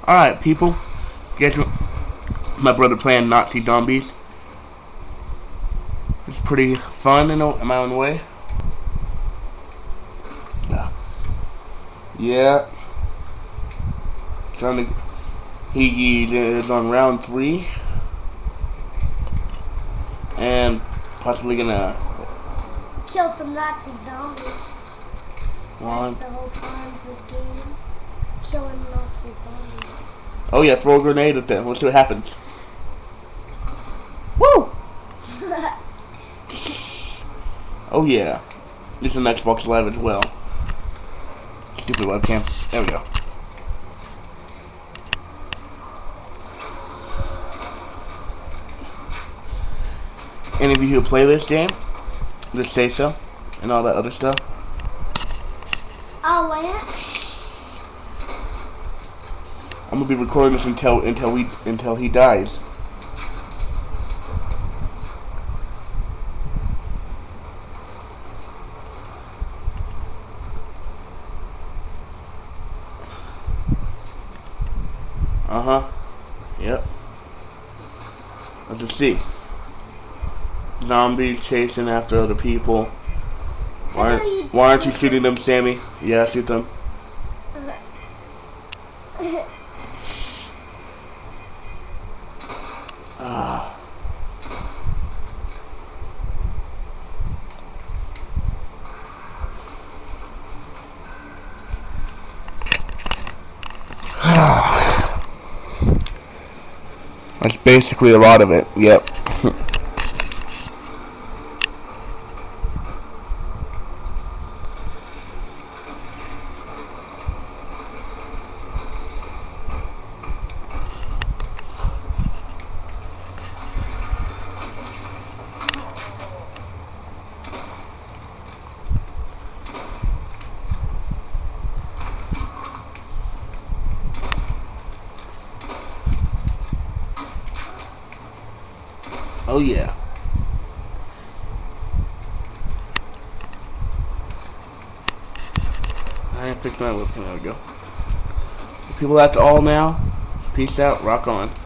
Alright, people. Guess what? My brother playing Nazi zombies. It's pretty fun in my own way. Yeah. He is on round 3. And possibly gonna kill some Nazi zombies. That's the whole time of the game. Killing Nazi zombies. Oh yeah, throw a grenade at them. We'll see what happens. Woo! Oh yeah. This is an Xbox Live as well. Stupid webcam. There we go. Any of you who play this game, just say so, and all that other stuff. Oh, what? I'm gonna be recording this until he dies. Yep. Let's just see. Zombies chasing after other people. Why aren't you shooting them, Sammy? Yeah, shoot them. That's basically a lot of it. Yep. Oh yeah. I ain't fixing my webcam. There we go. People, that's all now. Peace out. Rock on.